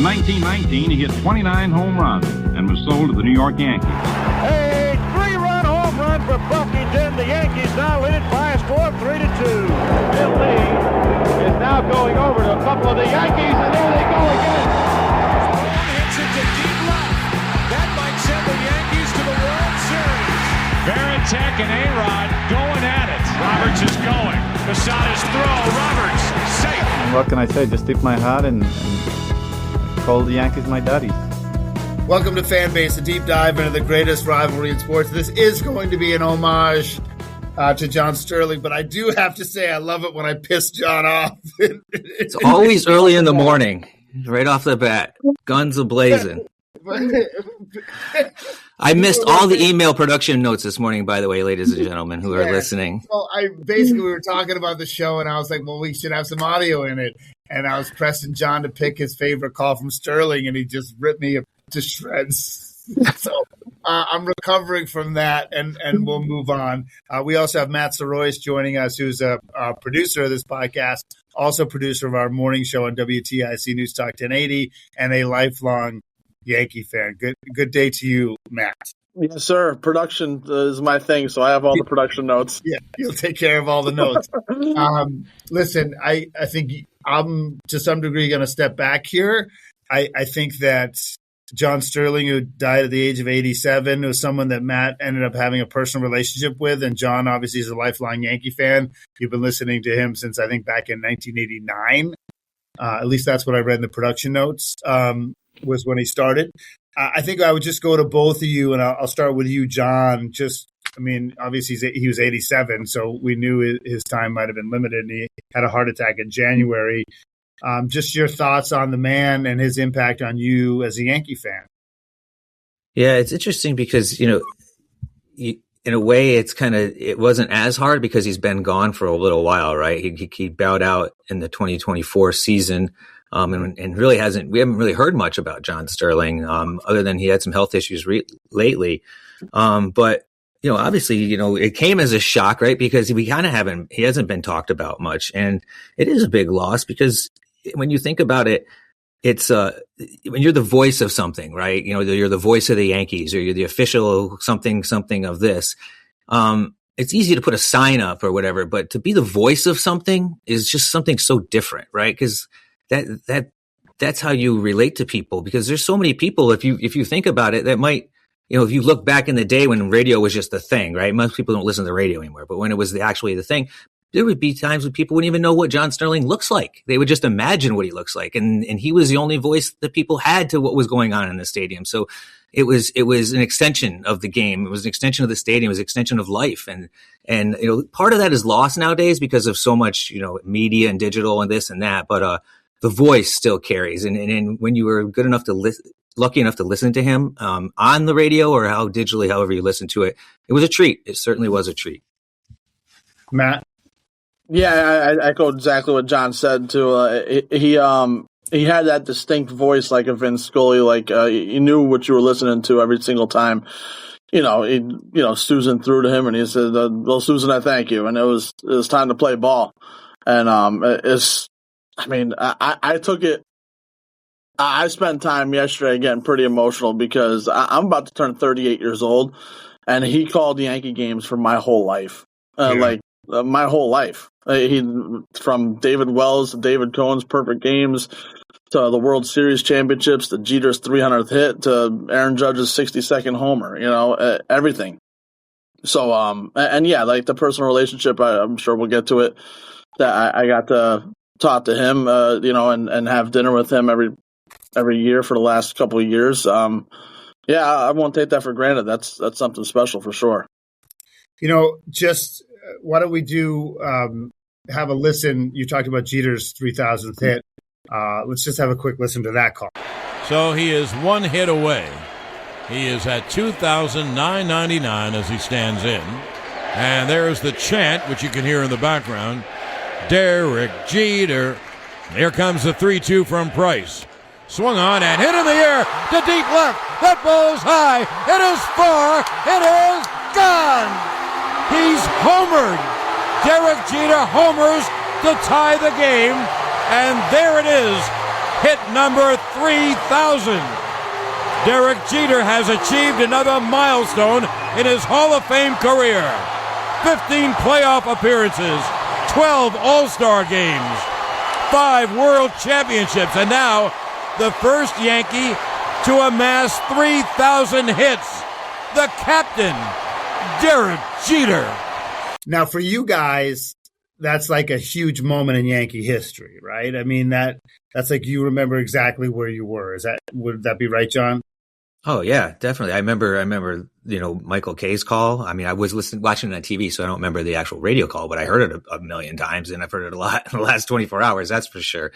In 1919, he hit 29 home runs and was sold to the New York Yankees. A three-run home run for Buffington. The Yankees now lead it by a score of 3-2. Bill Lee is now going over to a couple of the Yankees, and there they go again. Hits it to deep left. That might send the Yankees to the World Series. Varitek and A-Rod going at it. Roberts is going. Posada's throw. Roberts safe. And what can I say? Just tip my hat and call the Yankees my daddies. Welcome to Fanbase, a deep dive into the greatest rivalry in sports. This is going to be an homage to John Sterling, but I do have to say I love it when I piss John off. It's always early in the morning, right off the bat. Guns a-blazing. I missed all the email production notes this morning, by the way, ladies and gentlemen who are listening. Well, we were talking about the show, and I was like, well, we should have some audio in it. And I was pressing John to pick his favorite call from Sterling, and he just ripped me to shreds. So I'm recovering from that, and we'll move on. We also have Matt Soroyce joining us, who's a producer of this podcast, also producer of our morning show on WTIC News Talk 1080, and a lifelong Yankee fan. Good day to you, Matt. Yes, sir. Production is my thing, so I have all the production notes. Yeah, you'll take care of all the notes. Listen, I think I'm to some degree going to step back here. I think that John Sterling, who died at the age of 87, was someone that Matt ended up having a personal relationship with. And John obviously is a lifelong Yankee fan. You've been listening to him since I think back in 1989. At least that's what I read in the production notes, was when he started. I think I would just go to both of you, and I'll start with you, John. Obviously he was 87, so we knew his time might have been limited, and he had a heart attack in January. Just your thoughts on the man and his impact on you as a Yankee fan. Yeah, it's interesting because, in a way, it wasn't as hard because he's been gone for a little while, right? He bowed out in the 2024 season. And really we haven't really heard much about John Sterling, other than he had some health issues lately. But, obviously, it came as a shock, right? Because he hasn't been talked about much. And it is a big loss because when you think about it, it's, when you're the voice of something, right? You're the voice of the Yankees, or you're the official something of this. It's easy to put a sign up or whatever, but to be the voice of something is just something so different, right? Because that's how you relate to people, because there's so many people, if you think about it, that might, if you look back in the day when radio was just a thing, right? Most people don't listen to the radio anymore, but when it was actually the thing, there would be times when people wouldn't even know what John Sterling looks like. They would just imagine what he looks like. And he was the only voice that people had to what was going on in the stadium. So it was an extension of the game. It was an extension of the stadium. It was an extension of life. And part of that is lost nowadays because of so much, media and digital and this and that. But, the voice still carries. And when you were lucky enough to listen to him on the radio or however you listen to it, it was a treat. It certainly was a treat. Matt? Yeah, I echo exactly what John said, too. He had that distinct voice like a Vince Scully, like you knew what you were listening to every single time. Susan threw to him and he said, well, Susan, I thank you. And it was time to play ball. And I took it. I spent time yesterday getting pretty emotional because I'm about to turn 38 years old, and he called Yankee games for my whole life. My whole life. From David Wells to David Cohen's perfect games to the World Series championships, to Jeter's 300th hit, to Aaron Judge's 62nd homer. Everything. So, the personal relationship, I'm sure we'll get to it. That I got to talk to him, and have dinner with him every year for the last couple of years. I won't take that for granted. That's something special for sure. Just why don't we have a listen? You talked about Jeter's 3,000th hit. Let's just have a quick listen to that call. So he is one hit away. He is at 2,999 as he stands in. And there's the chant, which you can hear in the background. Derek Jeter. Here comes the 3-2 from Price. Swung on and hit in the air to deep left. That ball is high. It is far. It is gone. He's homered. Derek Jeter homers to tie the game. And there it is. Hit number 3,000. Derek Jeter has achieved another milestone in his Hall of Fame career. 15 playoff appearances, 12 All-Star games, 5 World Championships, and now the first Yankee to amass 3,000 hits. The captain, Derek Jeter. Now, for you guys, that's like a huge moment in Yankee history, right? I mean, that's like you remember exactly where you were. Would that be right, John? Oh yeah, definitely. I remember, Michael K's call. I mean, I was watching it on TV, so I don't remember the actual radio call, but I heard it a million times, and I've heard it a lot in the last 24 hours. That's for sure.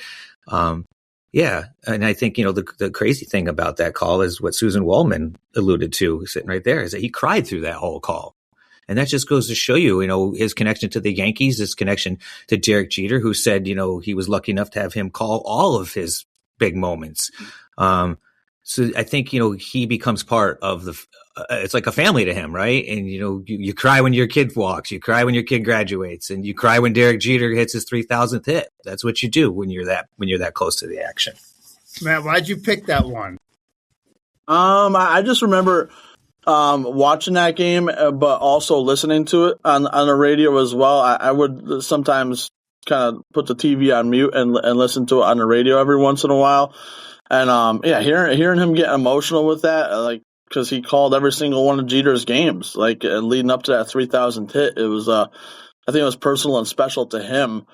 Yeah. And I think, the crazy thing about that call is what Susan Waldman alluded to sitting right there, is that he cried through that whole call. And that just goes to show you, his connection to the Yankees, his connection to Derek Jeter, who said, he was lucky enough to have him call all of his big moments. So I think, he becomes part of it's like a family to him, right? And, you cry when your kid walks, you cry when your kid graduates, and you cry when Derek Jeter hits his 3,000th hit. That's what you do when you're that close to the action. Matt, why'd you pick that one? I just remember watching that game, but also listening to it on the radio as well. I would sometimes kind of put the TV on mute and listen to it on the radio every once in a while. And hearing him get emotional with that, because he called every single one of Jeter's games, leading up to that 3,000th hit. It was, I think it was personal and special to him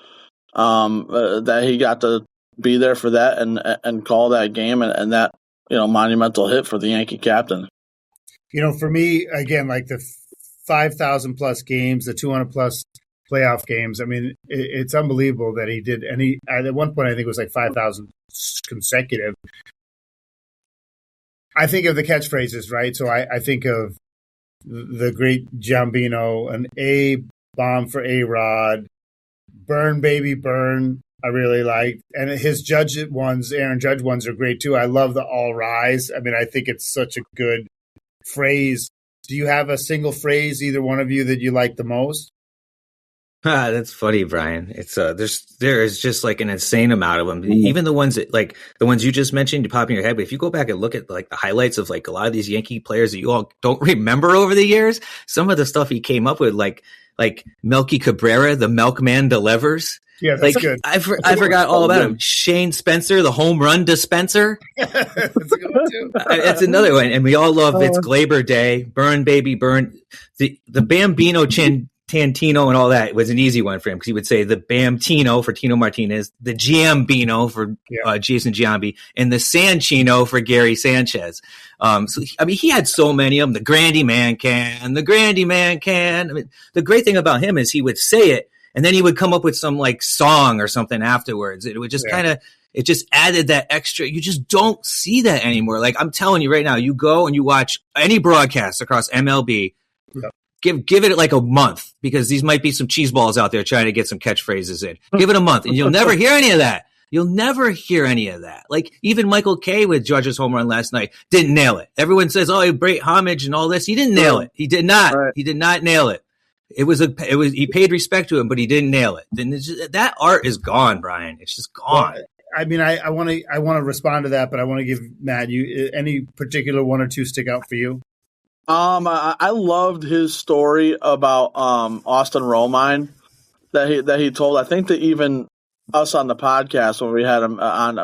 that he got to be there for that and call that game and that monumental hit for the Yankee captain. For me, again, like the 5,000 plus games, the 200 plus playoff games. I mean, it's unbelievable that he did. And he at one point, I think it was like 5,000 consecutive. I think of the catchphrases, right? So I think of the great Giambino, an A bomb for A-Rod, burn baby burn. I really liked, and his Aaron Judge ones are great too. I love the all rise. I mean, I think it's such a good phrase. Do you have a single phrase, either one of you, that you like the most? That's funny, Brian. It's there is just like an insane amount of them. Even the ones that the ones you just mentioned, you pop in your head. But if you go back and look at the highlights of a lot of these Yankee players that you all don't remember over the years, some of the stuff he came up with, like Melky Cabrera, the milkman delivers. Yeah, that's good. I forgot all about him. Shane Spencer, the home run dispenser. That's a good one too. It's another one, and we all love It's Glaber Day, burn baby burn. The Bambino Tantino and all that was an easy one for him, because he would say the Bamtino for Tino Martinez, the Giambino for Jason Giambi, and the Sanchino for Gary Sanchez. He had so many of them. The Grandy Man can. I mean, the great thing about him is he would say it, and then he would come up with some song or something afterwards. It would just it just added that extra. You just don't see that anymore. I'm telling you right now, you go and you watch any broadcast across MLB. Yeah. Give it a month, because these might be some cheese balls out there trying to get some catchphrases in. Give it a month, and you'll never hear any of that. You'll never hear any of that. Even Michael Kay with Judge's home run last night didn't nail it. Everyone says, "Oh, great homage and all this." He didn't nail it. He did not. Right. He did not nail it. He paid respect to him, but he didn't nail it. Then that art is gone, Brian. It's just gone. Well, I mean, I want to respond to that, but I want to give Matt, you any particular one or two stick out for you? I loved his story about Austin Romine that he told. I think that even us on the podcast, when we had him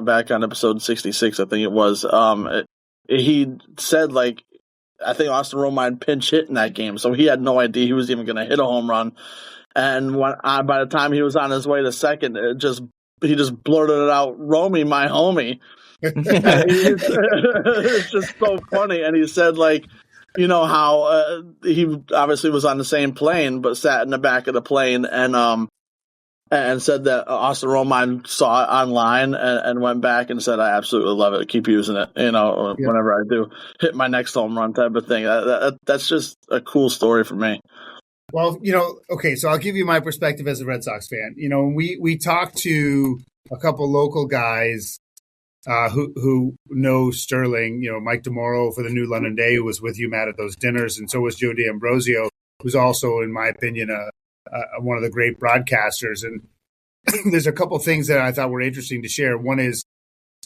back on episode 66, I think it was, he said I think Austin Romine pinch hit in that game, so he had no idea he was even going to hit a home run. And by the time he was on his way to second, he just blurted it out, "Romy, my homie." It's just so funny. And he said how he obviously was on the same plane, but sat in the back of the plane, and said that Austin Romine saw it online and went back and said, "I absolutely love it. Keep using it. Whenever I do hit my next home run," type of thing. That's just a cool story for me. Well, okay, so I'll give you my perspective as a Red Sox fan. We talked to a couple local guys who know Sterling, Mike DeMoro for the New London Day, who was with you, Matt, at those dinners, and so was Joe D'Ambrosio, who's also, in my opinion, one of the great broadcasters. And there's a couple things that I thought were interesting to share. One is,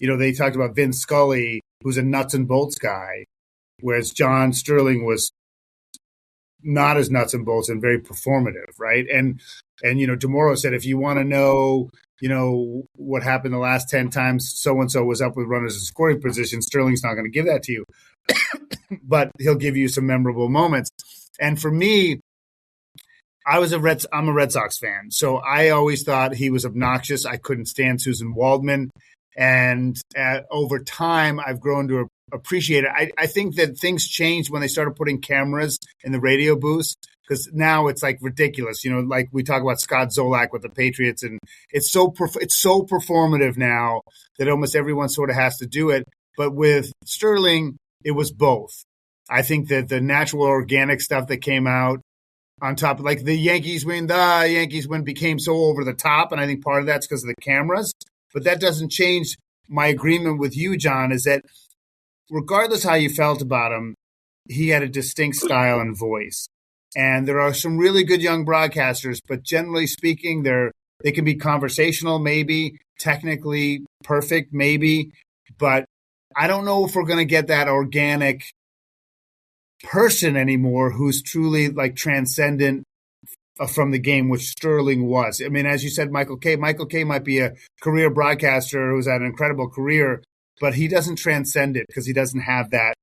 they talked about Vince Scully, who's a nuts and bolts guy, whereas John Sterling was not as nuts and bolts and very performative, right? And DeMoro said, if you want to know, what happened the last 10 times so-and-so was up with runners in scoring position, Sterling's not going to give that to you. But he'll give you some memorable moments. And for me, I'm a Red Sox fan. So I always thought he was obnoxious. I couldn't stand Susan Waldman. And over time, I've grown to appreciate it. I think that things changed when they started putting cameras in the radio booths, because now it's like ridiculous. Like we talk about Scott Zolak with the Patriots, and it's so performative now that almost everyone sort of has to do it. But with Sterling, it was both. I think that the natural organic stuff that came out on top of, like, the Yankees win became so over the top, and I think part of that's because of the cameras. But that doesn't change my agreement with you, John, is that regardless how you felt about him, he had a distinct style and voice. And there are some really good young broadcasters, but generally speaking, they can be conversational, maybe, technically perfect, maybe. But I don't know if we're going to get that organic person anymore who's truly like transcendent from the game, which Sterling was. I mean, as you said, Michael Kay might be a career broadcaster who's had an incredible career, but he doesn't transcend it because he doesn't have that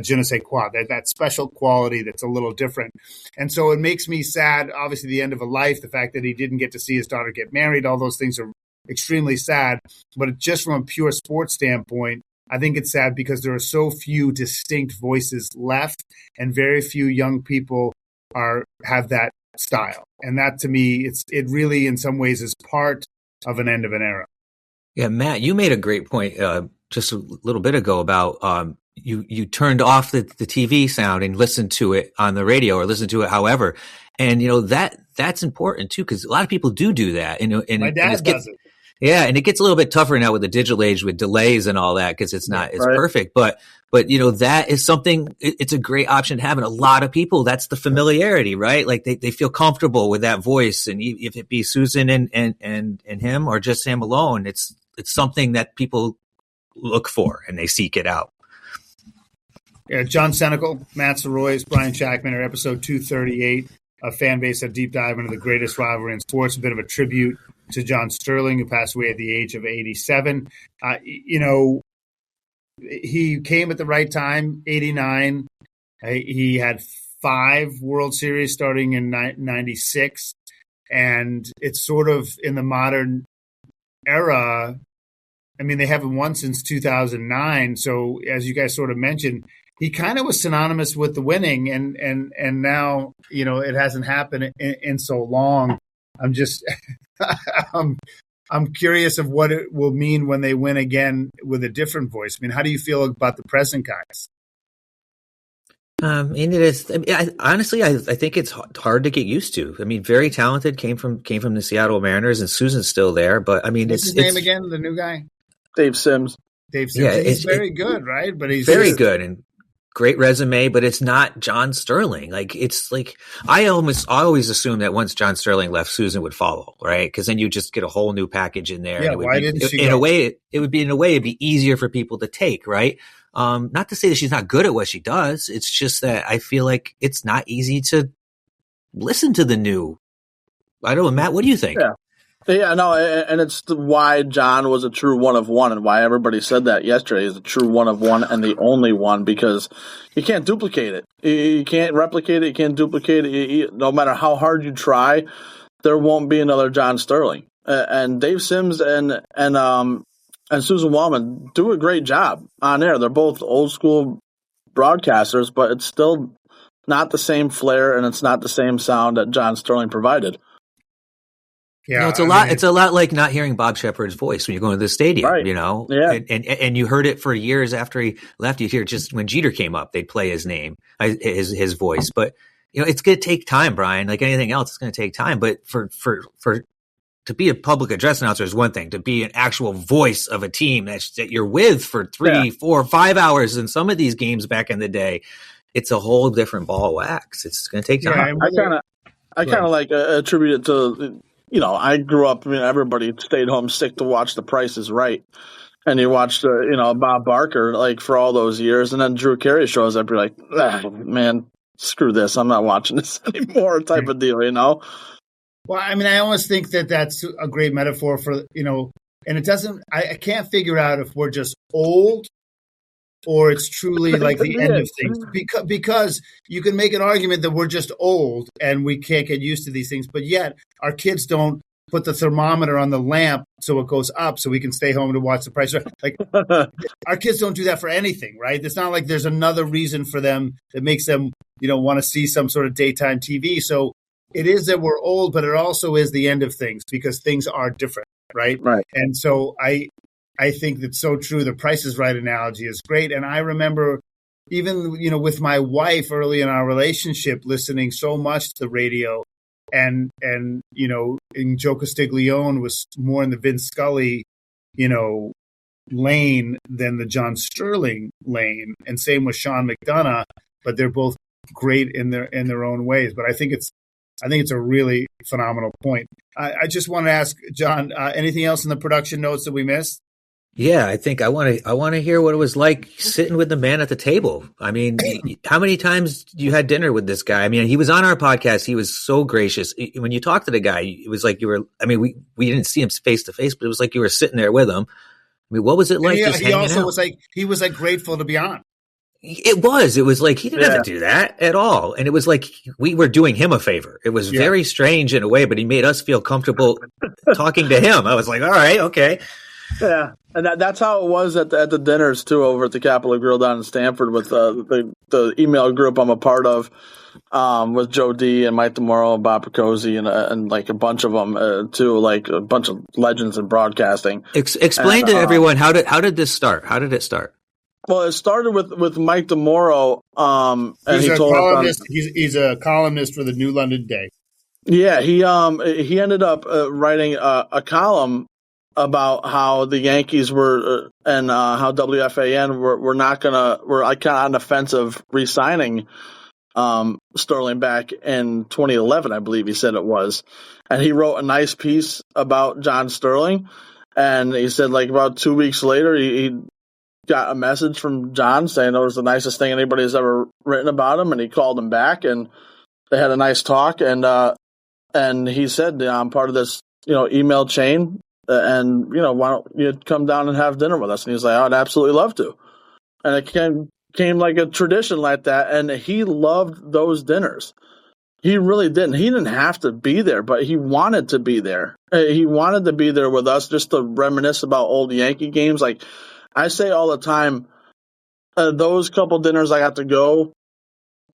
je ne sais quoi, that special quality that's a little different. And so it makes me sad, obviously, the end of a life, the fact that he didn't get to see his daughter get married, all those things are extremely sad. But just from a pure sports standpoint, I think it's sad because there are so few distinct voices left, and very few young people have that style. And that, to me, it really in some ways is part of an end of an era. Yeah, Matt, you made a great point just a little bit ago about you turned off the TV sound and listened to it on the radio or listened to it however. And that's important too, because a lot of people do that. And my dad does it. Yeah, and it gets a little bit tougher now with the digital age with delays and all that, because it's not perfect. But that is something. It's a great option to have, and a lot of people, that's the familiarity, right? Like they feel comfortable with that voice, and if it be Susan and him or just him alone, it's something that people look for and they seek it out. Yeah, John Senecal, Matt Soroyce, Brian Shackman are episode 238 of Fan Base, a deep dive into the greatest rivalry in sports, a bit of a tribute to John Sterling, who passed away at the age of 87. He came at the right time, 89. He had 5 World Series starting in 96. And it's sort of in the modern era. I mean, they haven't won since 2009. So as you guys sort of mentioned, he kind of was synonymous with the winning. And now, it hasn't happened in so long. I'm just, I'm curious of what it will mean when they win again with a different voice. I mean, how do you feel about the present guys? And it is. Honestly, I think it's hard to get used to. I mean, very talented, came from the Seattle Mariners, and Susan's still there. But I mean, what's his name again? The new guy, Dave Sims. Yeah, he's very good, right? But he's very good and great resume, but it's not John Sterling. Like, it's like, I always assumed that once John Sterling left, Susan would follow, right? Because then you just get a whole new package in there. Yeah, and why didn't she? In a way, it'd be easier for people to take, right? Not to say that she's not good at what she does. It's just that I feel like it's not easy to listen to the new. I don't know, Matt, what do you think? Yeah, no, and it's why John was a true one of one, and why everybody said that yesterday is a true one of one and the only one, because you can't duplicate it. You can't replicate it. You can't duplicate it. No matter how hard you try, there won't be another John Sterling. And Dave Sims and Susan Waldman do a great job on air. They're both old school broadcasters, but it's still not the same flair and it's not the same sound that John Sterling provided. Yeah, it's a lot like not hearing Bob Shepard's voice when you go to the stadium, right. Yeah. And you heard it for years after he left. You'd hear just when Jeter came up, they'd play his name, his voice. But it's going to take time, Brian. Like anything else, it's going to take time. But for to be a public address announcer is one thing. To be an actual voice of a team that you're with for 3, 4, 5 hours in some of these games back in the day, it's a whole different ball of wax. It's going to take time. I kind of like attribute it to. I grew up, everybody stayed home sick to watch The Price is Right. and you watched, Bob Barker like for all those years, and then Drew Carey shows up, you're like, man, screw this, I'm not watching this anymore, type of deal, Well, I mean, I almost think that that's a great metaphor for, and it doesn't, I can't figure out if we're just old or it's truly like the end of things. Because you can make an argument that we're just old and we can't get used to these things, but yet our kids don't put the thermometer on the lamp so it goes up so we can stay home to watch The Price is Right. Like, our kids don't do that for anything, right? It's not like there's another reason for them that makes them, want to see some sort of daytime TV. So it is that we're old, but it also is the end of things because things are different, right? Right. And so I think that's so true. The Price is Right analogy is great. And I remember even, with my wife early in our relationship, listening so much to the radio and Joe Castiglione was more in the Vince Scully, lane than the John Sterling lane. And same with Sean McDonough, but they're both great in their own ways. But I think it's a really phenomenal point. I just want to ask John, anything else in the production notes that we missed? Yeah, I think I want to hear what it was like sitting with the man at the table. I mean, how many times you had dinner with this guy? I mean, he was on our podcast. He was so gracious. When you talked to the guy, it was like you were. I mean, we didn't see him face to face, but it was like you were sitting there with him. I mean, what was it like? He also was like grateful to be on. It was like he didn't have to do that at all, and it was like we were doing him a favor. It was very strange in a way, but he made us feel comfortable talking to him. I was like, all right, okay. Yeah, and that's how it was at the dinners too, over at the Capitol Grill down in Stamford with the email group I'm a part of, with Joe D and Mike DeMoro and Bob Picozzi and like a bunch of them too, like a bunch of legends in broadcasting. Explain to everyone how did this start? How did it start? Well, it started with Mike DeMoro, and he's he a told columnist. He's a columnist for the New London Day. Yeah, he ended up writing a column about how the Yankees were and how WFAN were kind of on the fence of re-signing Sterling back in 2011, I believe he said it was. And he wrote a nice piece about John Sterling. And he said like about 2 weeks later, he got a message from John saying it was the nicest thing anybody's ever written about him. And he called him back and they had a nice talk. And he said, I'm part of this, email chain. And, why don't you come down and have dinner with us? And he's like, I'd absolutely love to. And it came like a tradition like that. And he loved those dinners. He really didn't. He didn't have to be there, but he wanted to be there. He wanted to be there with us just to reminisce about old Yankee games. Like I say all the time, those couple dinners I got to go,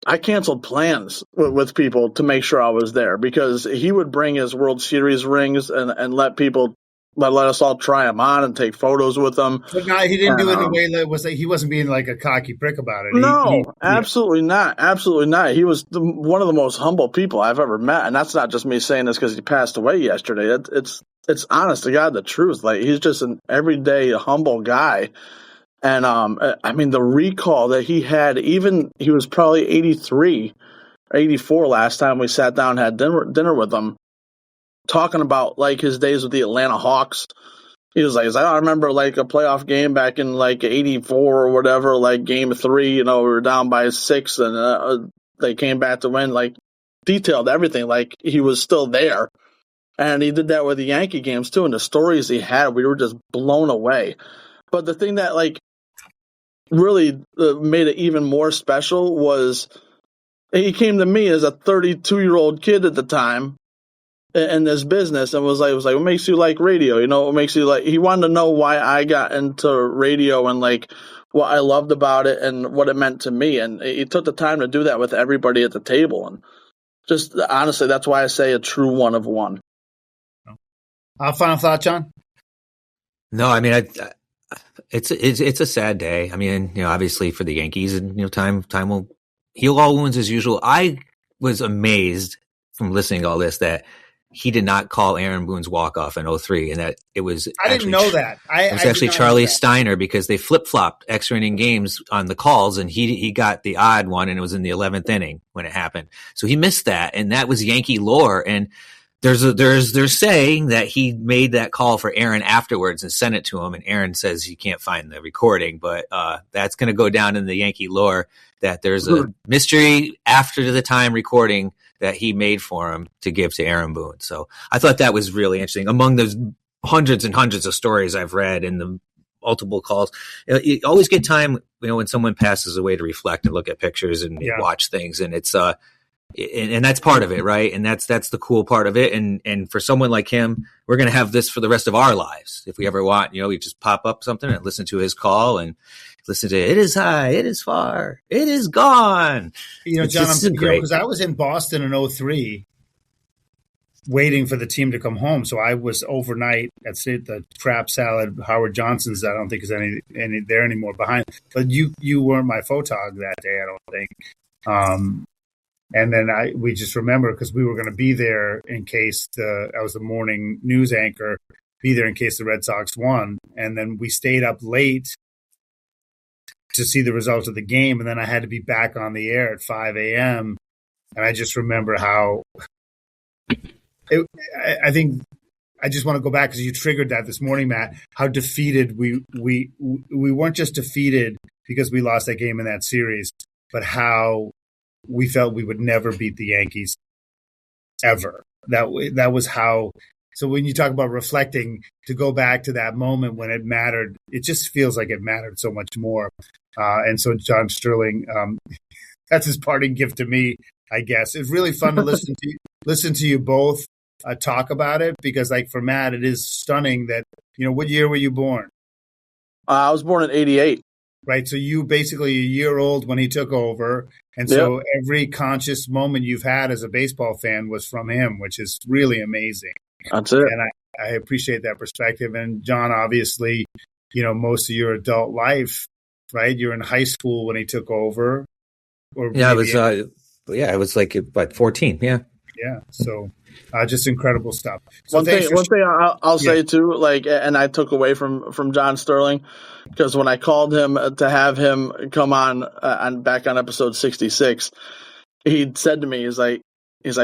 I canceled plans with people to make sure I was there because he would bring his World Series rings and let us all try them on and take photos with them. But no, he didn't do it in a way that was like he wasn't being like a cocky prick about it. Absolutely not. Absolutely not. He was one of the most humble people I've ever met, and that's not just me saying this because he passed away yesterday. It's honest to God the truth. Like he's just an everyday humble guy. And I mean the recall that he had, even he was probably 83 or 84 last time we sat down and had dinner with him. Talking about like his days with the Atlanta Hawks. He was like, I remember like a playoff game back in like 84 or whatever, like game 3, we were down by 6 and they came back to win, like detailed everything. Like he was still there. And he did that with the Yankee games too. And the stories he had, we were just blown away. But the thing that like really made it even more special was he came to me as a 32-year-old kid at the time in this business and was like, what makes you like radio? What makes you like, he wanted to know why I got into radio and like what I loved about it and what it meant to me. And he took the time to do that with everybody at the table. And just honestly, that's why I say a true one of one. Final thought, John? No, I mean, it's a sad day. I mean, obviously for the Yankees and, time will heal all wounds as usual. I was amazed from listening to all this that he did not call Aaron Boone's walk-off in 2003, and that it was I didn't know that. It was actually Charlie Steiner because they flip-flopped extra inning games on the calls, and he got the odd one, and it was in the 11th inning when it happened. So he missed that, and that was Yankee lore. And they're saying that he made that call for Aaron afterwards and sent it to him, and Aaron says he can't find the recording, but that's going to go down in the Yankee lore that there's a mystery after the time recording that he made for him to give to Aaron Boone. So I thought that was really interesting. Among those hundreds and hundreds of stories I've read in the multiple calls, you always get time, when someone passes away to reflect and look at pictures and watch things, and it's and that's part of it, right? And that's the cool part of it. And for someone like him, we're going to have this for the rest of our lives. If we ever want, we just pop up something and listen to his call and listen to it is high, it is far, it is gone. John, because I was in Boston in 2003 waiting for the team to come home. So I was overnight at the Crap Salad Howard Johnson's. I don't think is any there anymore behind. But you weren't my photog that day, I don't think. And then we just remember because we were going to be there in case I was the morning news anchor, be there in case the Red Sox won. And then we stayed up late to see the results of the game. And then I had to be back on the air at 5 a.m. And I just remember how I think I just want to go back because you triggered that this morning, Matt, how defeated we weren't just defeated because we lost that game in that series, but how we felt we would never beat the Yankees ever. That was how. So when you talk about reflecting, to go back to that moment when it mattered, it just feels like it mattered so much more. And so John Sterling, that's his parting gift to me, I guess. It's really fun to listen to you both talk about it because, like for Matt, it is stunning that what year were you born? I was born in '88. Right, so you basically a year old when he took over, and so every conscious moment you've had as a baseball fan was from him, which is really amazing. That's it. And I appreciate that perspective. And John, obviously, most of your adult life, right? You're in high school when he took over. I was like about 14. Yeah. Yeah. So just incredible stuff. So one thing I'll say too, and I took away from John Sterling, because when I called him to have him come on back on episode 66, he said to me, he's like,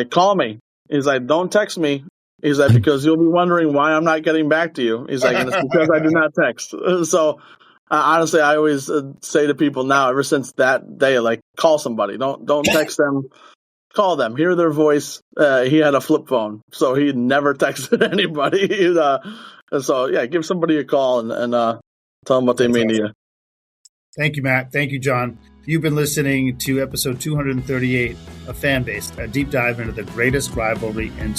call me. He's like, don't text me. He's like, because you'll be wondering why I'm not getting back to you. He's like, and it's because I do not text. So honestly, I always say to people now, ever since that day, like, call somebody. Don't text them. Call them, hear their voice. He had a flip phone, so he never texted anybody. So give somebody a call and tell them what they mean to you. Thank you, Matt. Thank you, John. You've been listening to episode 238 of Fanbase, a deep dive into the greatest rivalry in